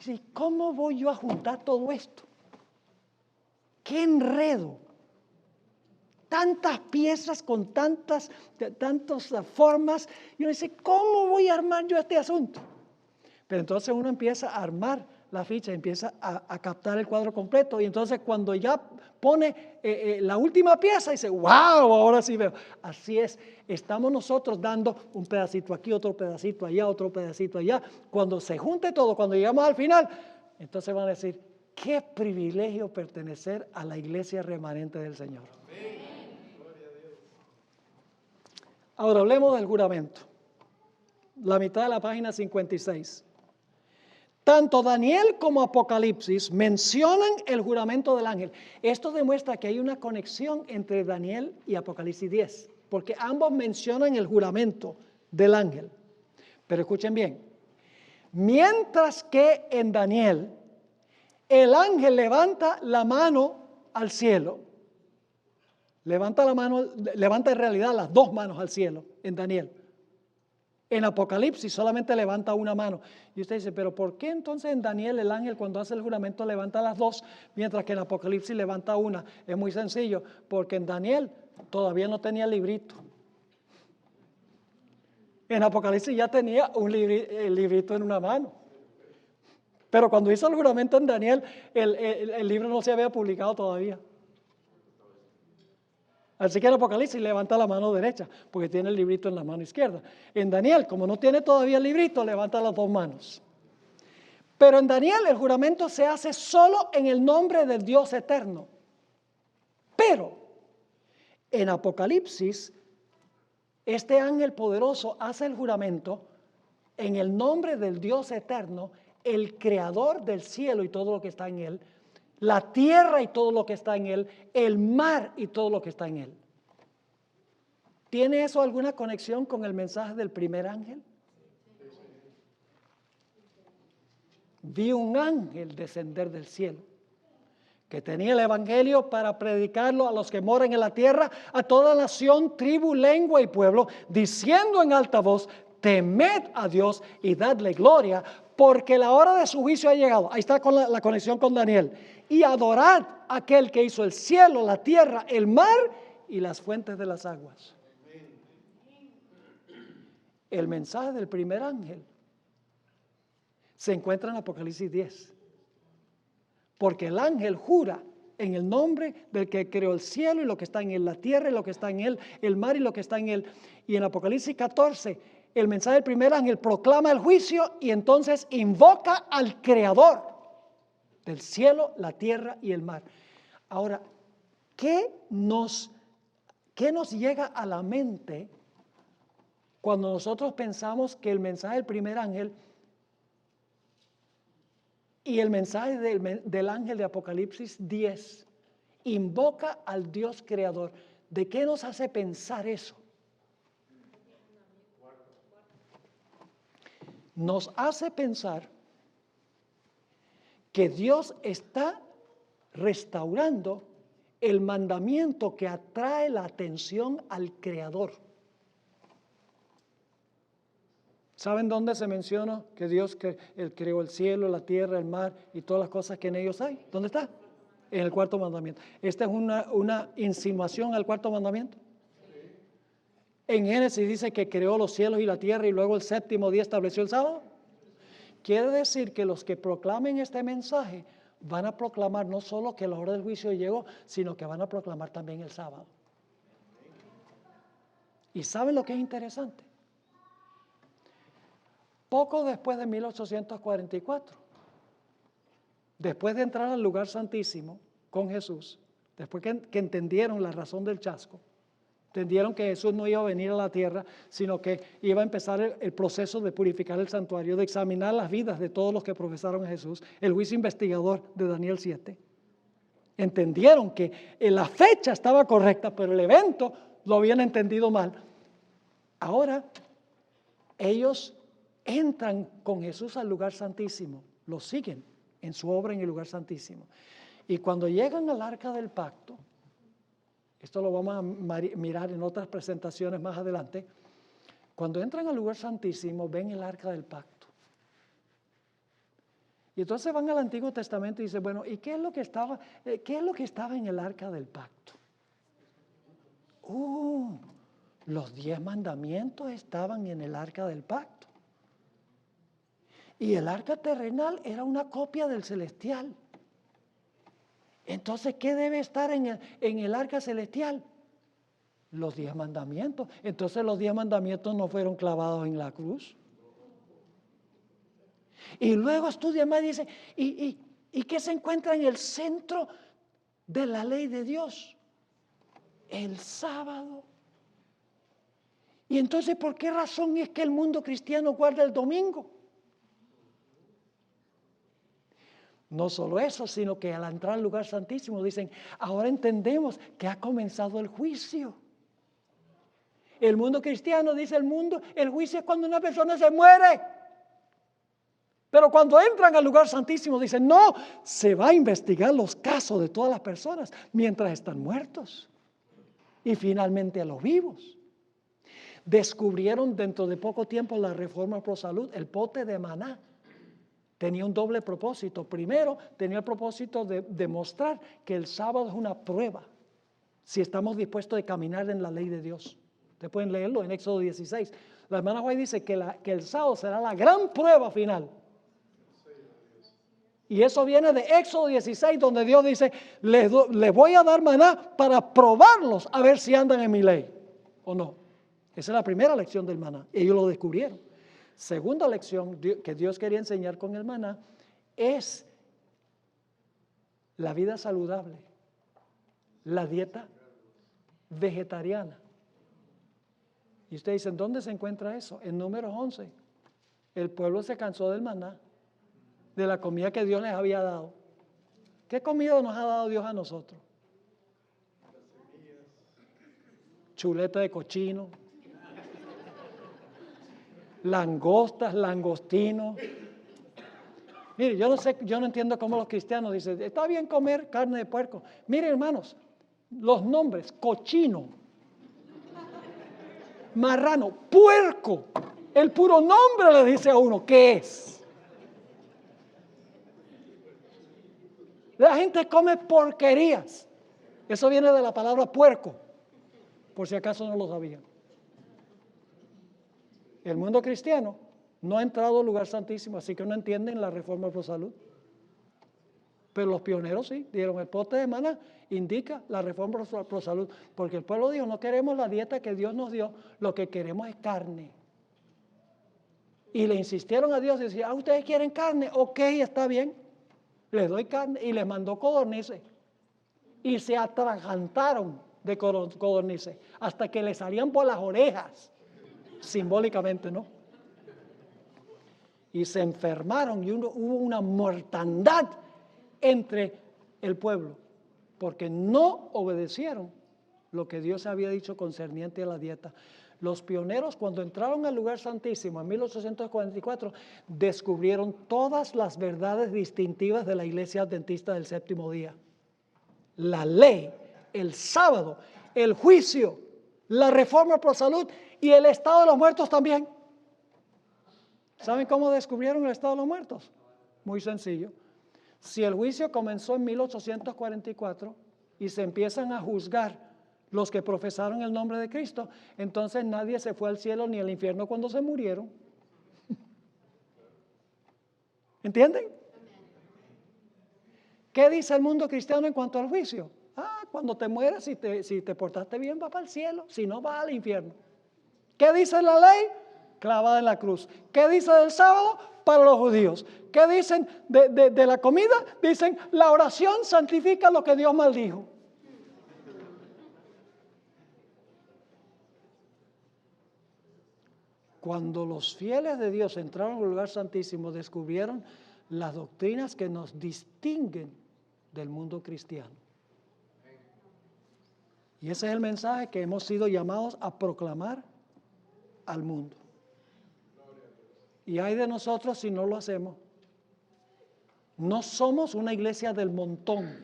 Y dice, ¿cómo voy yo a juntar todo esto? ¡Qué enredo! Tantas piezas con tantas formas. Y uno dice, ¿cómo voy a armar yo este asunto? Pero entonces uno empieza a armar la ficha, empieza a captar el cuadro completo. Y entonces cuando ya pone la última pieza, dice, wow, ahora sí veo. Así es, estamos nosotros dando un pedacito aquí, otro pedacito allá, otro pedacito allá. Cuando se junte todo, cuando llegamos al final, entonces van a decir, qué privilegio pertenecer a la iglesia remanente del Señor. Ahora hablemos del juramento. La mitad de la página 56. Tanto Daniel como Apocalipsis mencionan el juramento del ángel. Esto demuestra que hay una conexión entre Daniel y Apocalipsis 10, porque ambos mencionan el juramento del ángel. Pero escuchen bien, mientras que en Daniel el ángel levanta la mano al cielo, levanta en realidad las 2 manos al cielo en Daniel. En Apocalipsis solamente levanta una mano. Y usted dice, pero ¿por qué entonces en Daniel el ángel cuando hace el juramento levanta las 2, mientras que en Apocalipsis levanta una? Es muy sencillo, porque en Daniel todavía no tenía el librito. En Apocalipsis ya tenía el librito en una mano. Pero cuando hizo el juramento en Daniel, el libro no se había publicado todavía. Así que en Apocalipsis levanta la mano derecha, porque tiene el librito en la mano izquierda. En Daniel, como no tiene todavía el librito, levanta las 2 manos. Pero en Daniel el juramento se hace solo en el nombre del Dios eterno. Pero en Apocalipsis, este ángel poderoso hace el juramento en el nombre del Dios eterno, el creador del cielo y todo lo que está en él, la tierra y todo lo que está en él, el mar y todo lo que está en él. ¿Tiene eso alguna conexión con el mensaje del primer ángel? Vi un ángel descender del cielo, que tenía el evangelio para predicarlo a los que moran en la tierra, a toda nación, tribu, lengua y pueblo, diciendo en alta voz: temed a Dios y dadle gloria, porque la hora de su juicio ha llegado. Ahí está con la conexión con Daniel. Y adorad a aquel que hizo el cielo, la tierra, el mar y las fuentes de las aguas. El mensaje del primer ángel se encuentra en Apocalipsis 10. Porque el ángel jura en el nombre del que creó el cielo y lo que está en él, la tierra y lo que está en él, el mar y lo que está en él. Y en Apocalipsis 14, el mensaje del primer ángel proclama el juicio y entonces invoca al creador del cielo, la tierra y el mar. Ahora, ¿qué nos llega a la mente cuando nosotros pensamos que el mensaje del primer ángel y el mensaje del ángel de Apocalipsis 10 invoca al Dios creador? ¿De qué nos hace pensar eso? Nos hace pensar que Dios está restaurando el mandamiento que atrae la atención al creador. ¿Saben dónde se menciona que Dios Él creó el cielo, la tierra, el mar y todas las cosas que en ellos hay? ¿Dónde está? En el cuarto mandamiento. ¿Esta es una insinuación al cuarto mandamiento? Sí. En Génesis dice que creó los cielos y la tierra y luego el séptimo día estableció el sábado. Quiere decir que los que proclamen este mensaje van a proclamar no solo que la hora del juicio llegó, sino que van a proclamar también el sábado. ¿Y saben lo que es interesante? Poco después de 1844, después de entrar al lugar santísimo con Jesús, después que entendieron la razón del chasco, entendieron que Jesús no iba a venir a la tierra, sino que iba a empezar el proceso de purificar el santuario, de examinar las vidas de todos los que profesaron a Jesús, el juicio investigador de Daniel 7. Entendieron que la fecha estaba correcta, pero el evento lo habían entendido mal. Ahora, ellos entran con Jesús al lugar santísimo, lo siguen en su obra en el lugar santísimo. Y cuando llegan al arca del pacto, esto lo vamos a mirar en otras presentaciones más adelante, cuando entran al lugar santísimo ven el arca del pacto. Y entonces van al Antiguo Testamento y dicen, bueno, ¿y qué es lo que estaba en el arca del pacto? Los 10 mandamientos estaban en el arca del pacto. Y el arca terrenal era una copia del celestial. Entonces, ¿qué debe estar en el arca celestial? Los 10 mandamientos. Entonces, los 10 mandamientos no fueron clavados en la cruz. Y luego estudia más y dice, ¿y qué se encuentra en el centro de la ley de Dios? El sábado. Y entonces, ¿por qué razón es que el mundo cristiano guarda el domingo? No solo eso, sino que al entrar al lugar santísimo dicen, ahora entendemos que ha comenzado el juicio. El mundo cristiano dice el juicio es cuando una persona se muere. Pero cuando entran al lugar santísimo dicen, no, se va a investigar los casos de todas las personas mientras están muertos. Y finalmente a los vivos. Descubrieron dentro de poco tiempo la Reforma Pro Salud, el pote de maná. Tenía un doble propósito. Primero, tenía el propósito de demostrar que el sábado es una prueba, si estamos dispuestos a caminar en la ley de Dios. Ustedes pueden leerlo en Éxodo 16. La hermana White dice que el sábado será la gran prueba final. Y eso viene de Éxodo 16, donde Dios dice, les voy a dar maná para probarlos a ver si andan en mi ley o no. Esa es la primera lección del maná. Ellos lo descubrieron. Segunda lección que Dios quería enseñar con el maná es la vida saludable, la dieta vegetariana. Y ustedes dicen, ¿dónde se encuentra eso? En Números 11. El pueblo se cansó del maná, de la comida que Dios les había dado. ¿Qué comida nos ha dado Dios a nosotros? chuleta de cochino, langostas, langostinos. Mire, yo no entiendo cómo los cristianos dicen, está bien comer carne de puerco. Mire, hermanos, los nombres, cochino, marrano, puerco, el puro nombre le dice a uno qué es. La gente come porquerías. Eso viene de la palabra puerco, por si acaso no lo sabían. El mundo cristiano no ha entrado al lugar santísimo, así que no entienden la reforma pro salud. Pero los pioneros sí, dieron el pote de maná, indica la reforma pro salud, porque el pueblo dijo, no queremos la dieta que Dios nos dio, lo que queremos es carne. Y le insistieron a Dios y decían, ¿ustedes quieren carne? Ok, está bien, les doy carne, y les mandó codornices. Y se atragantaron de codornices, hasta que le salían por las orejas, simbólicamente, ¿no? Y se enfermaron y hubo una mortandad entre el pueblo, porque no obedecieron lo que Dios había dicho concerniente a la dieta. Los pioneros, cuando entraron al lugar santísimo en 1844, descubrieron todas las verdades distintivas de la iglesia adventista del séptimo día. La ley, el sábado, el juicio, la reforma pro salud y el estado de los muertos también. ¿Saben cómo descubrieron el estado de los muertos? Muy sencillo. Si el juicio comenzó en 1844 y se empiezan a juzgar los que profesaron el nombre de Cristo, entonces nadie se fue al cielo ni al infierno cuando se murieron. ¿Entienden? ¿Qué dice el mundo cristiano en cuanto al juicio? Cuando te mueres, si te portaste bien, vas para el cielo, si no, vas al infierno. ¿Qué dice la ley? Clavada en la cruz. ¿Qué dice del sábado? Para los judíos. ¿Qué dicen de la comida? Dicen, la oración santifica lo que Dios maldijo. Cuando los fieles de Dios entraron al lugar santísimo, descubrieron las doctrinas que nos distinguen del mundo cristiano. Y ese es el mensaje que hemos sido llamados a proclamar al mundo. Y hay de nosotros si no lo hacemos. No somos una iglesia del montón.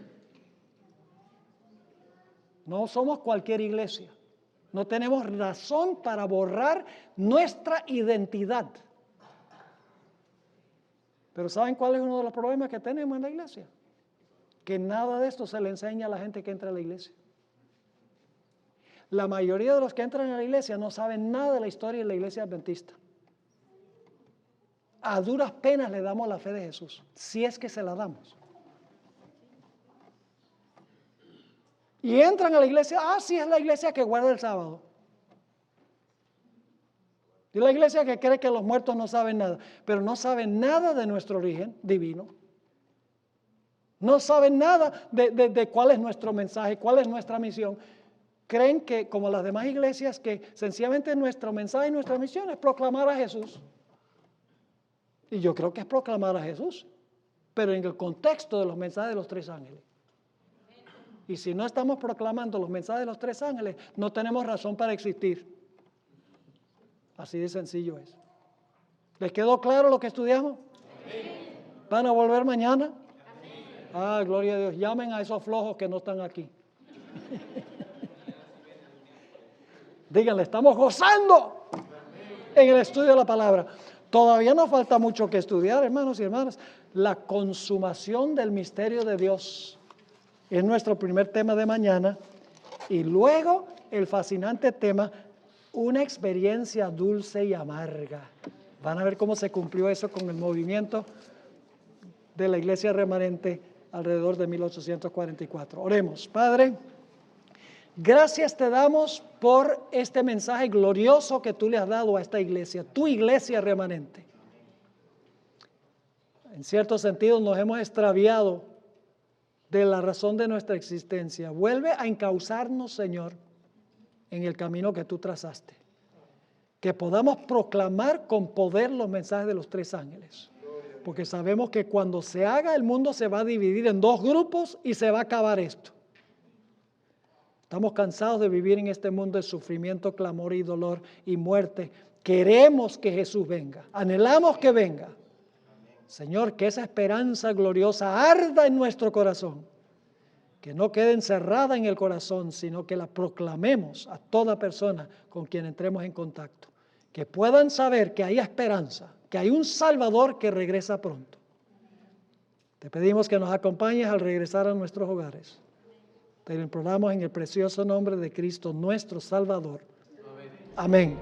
No somos cualquier iglesia. No tenemos razón para borrar nuestra identidad. Pero ¿saben cuál es uno de los problemas que tenemos en la iglesia? Que nada de esto se le enseña a la gente que entra a la iglesia. La mayoría de los que entran a la iglesia no saben nada de la historia de la iglesia adventista. A duras penas le damos la fe de Jesús, si es que se la damos. Y entran a la iglesia, sí es la iglesia que guarda el sábado. Y la iglesia que cree que los muertos no saben nada, pero no saben nada de nuestro origen divino. No saben nada de cuál es nuestro mensaje, cuál es nuestra misión. Creen que, como las demás iglesias, que sencillamente nuestro mensaje y nuestra misión es proclamar a Jesús. Y yo creo que es proclamar a Jesús, pero en el contexto de los mensajes de los tres ángeles. Y si no estamos proclamando los mensajes de los tres ángeles, no tenemos razón para existir. Así de sencillo es. ¿Les quedó claro lo que estudiamos? Amén. ¿Van a volver mañana? Amén. Gloria a Dios. Llamen a esos flojos que no están aquí. Díganle, estamos gozando en el estudio de la palabra. Todavía nos falta mucho que estudiar, hermanos y hermanas. La consumación del misterio de Dios es nuestro primer tema de mañana. Y luego el fascinante tema, una experiencia dulce y amarga. Van a ver cómo se cumplió eso con el movimiento de la iglesia remanente alrededor de 1844. Oremos. Padre, gracias te damos por este mensaje glorioso que tú le has dado a esta iglesia, tu iglesia remanente. En cierto sentido nos hemos extraviado de la razón de nuestra existencia. Vuelve a encauzarnos, Señor, en el camino que tú trazaste. Que podamos proclamar con poder los mensajes de los tres ángeles. Porque sabemos que cuando se haga, el mundo se va a dividir en dos grupos y se va a acabar esto. Estamos cansados de vivir en este mundo de sufrimiento, clamor y dolor y muerte. Queremos que Jesús venga. Anhelamos que venga. Señor, que esa esperanza gloriosa arda en nuestro corazón. Que no quede encerrada en el corazón, sino que la proclamemos a toda persona con quien entremos en contacto. Que puedan saber que hay esperanza, que hay un Salvador que regresa pronto. Te pedimos que nos acompañes al regresar a nuestros hogares. Te lo imploramos en el precioso nombre de Cristo, nuestro Salvador. Amén.